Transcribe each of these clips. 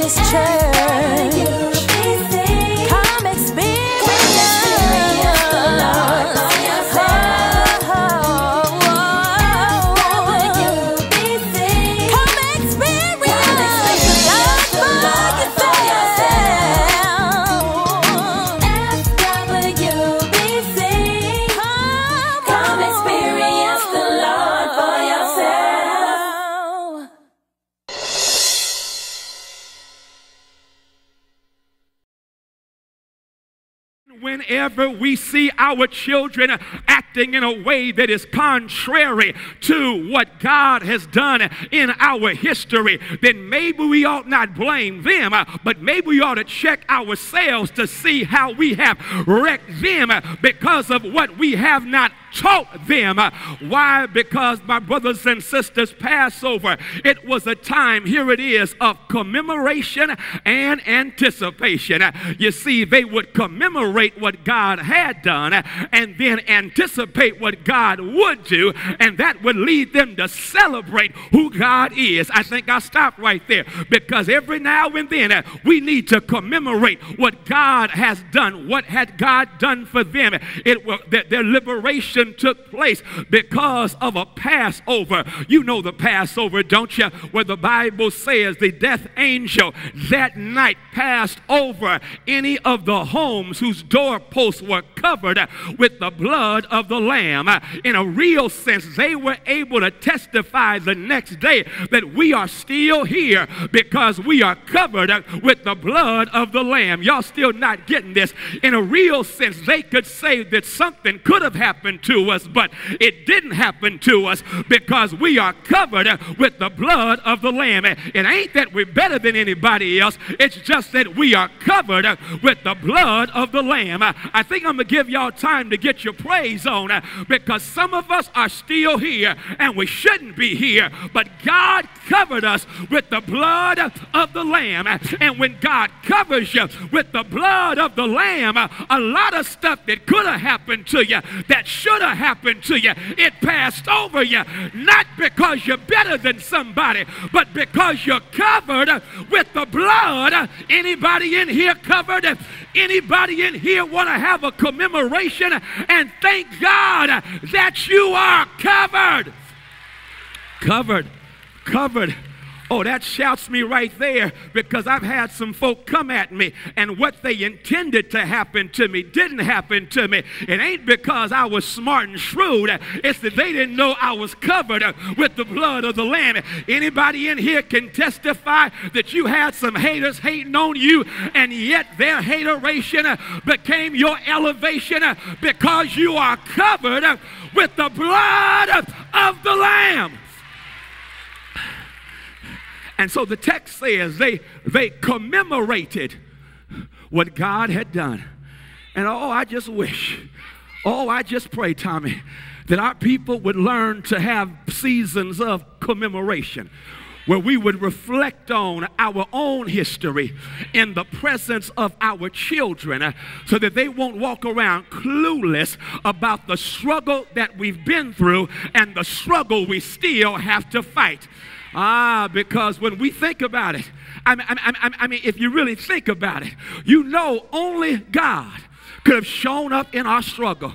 this church. Come experience the Lord for yourself. Come experience the Lord for yourself. FWBC. Come experience the Lord for yourself. Whenever we see our children acting in a way that is contrary to what God has done in our history, then maybe we ought not blame them, but maybe we ought to check ourselves to see how we have wrecked them because of what we have not taught them. Why? Because, my brothers and sisters, Passover, it was a time, here it is, of commemoration and anticipation. You see, they would commemorate what God had done and then anticipate what God would do, and that would lead them to celebrate who God is. I think I'll stop right there, because every now and then we need to commemorate what God has done. What had God done for them? It was that their liberation took place because of a Passover. You know the Passover, don't you? Where the Bible says the death angel that night passed over any of the homes whose doorposts were covered with the blood of the Lamb. In a real sense, they were able to testify the next day that we are still here because we are covered with the blood of the Lamb. Y'all still not getting this? In a real sense, they could say that something could have happened to us, but it didn't happen to us because we are covered with the blood of the Lamb. It ain't that we're better than anybody else. It's just that we are covered with the blood of the Lamb. I think I'm going to give y'all time to get your praise on, because some of us are still here and we shouldn't be here, but God covered us with the blood of the Lamb. And when God covers you with the blood of the Lamb, a lot of stuff that could have happened to you, that should have happened to you, it passed over you, not because you're better than somebody, but because you're covered with the blood. Anybody in here covered? Anybody in here want to have a commemoration and thank God that you are covered? Covered. Oh, that shouts me right there, because I've had some folk come at me and what they intended to happen to me didn't happen to me. It ain't because I was smart and shrewd. It's that they didn't know I was covered with the blood of the Lamb. Anybody in here can testify that you had some haters hating on you, and yet their hateration became your elevation because you are covered with the blood of the Lamb. And so the text says they commemorated what God had done. And oh, I just wish, I just pray, Tommy, that our people would learn to have seasons of commemoration, where we would reflect on our own history in the presence of our children, so that they won't walk around clueless about the struggle that we've been through and the struggle we still have to fight. Because when we think about it, I mean, if you really think about it, you know only God could have shown up in our struggle.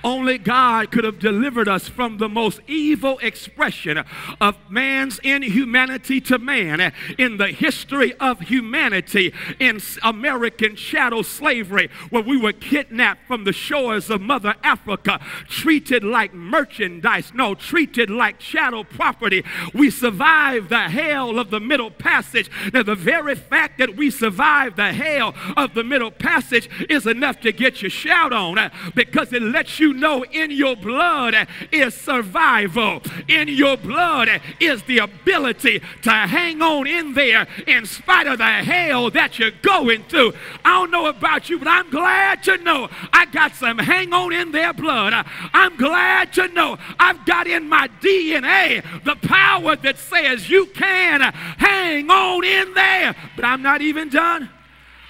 Only God could have delivered us from the most evil expression of man's inhumanity to man in the history of humanity, in American chattel slavery, where we were kidnapped from the shores of Mother Africa, treated like merchandise, treated like chattel property. We survived the hell of the Middle Passage. Now, the very fact that we survived the hell of the Middle Passage is enough to get your shout on, because it lets you know in your blood is survival. In your blood is the ability to hang on in there in spite of the hell that you're going through. I don't know about you, but I'm glad to know I got some hang on in there blood. I'm glad to know I've got in my DNA the power that says you can hang on in there. But I'm not even done.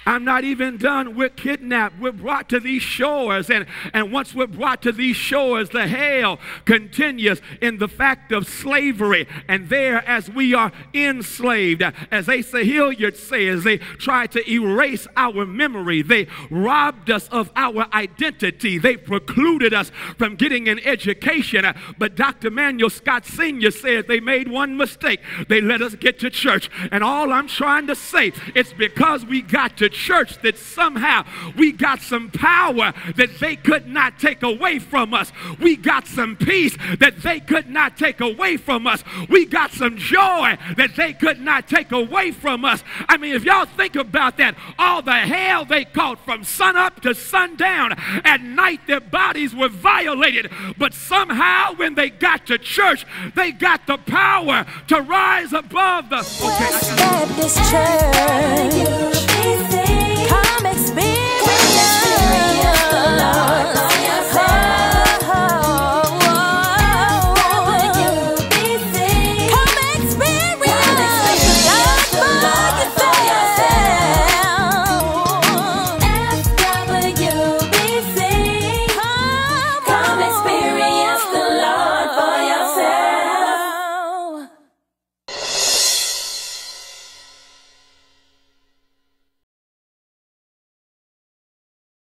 I'm not even done. We're kidnapped. We're brought to these shores. And once we're brought to these shores, the hell continues in the fact of slavery. And there, as we are enslaved, as Asa Hilliard says, they tried to erase our memory. They robbed us of our identity. They precluded us from getting an education. But Dr. Manuel Scott Sr. said they made one mistake. They let us get to church. And all I'm trying to say, it's because we got to church that somehow we got some power that they could not take away from us. We got some peace that they could not take away from us. We got some joy that they could not take away from us. I mean, if y'all think about that, all the hell they caught from sun up to sundown, at night their bodies were violated, but somehow when they got to church, they got the power to rise above the... West Baptist Church.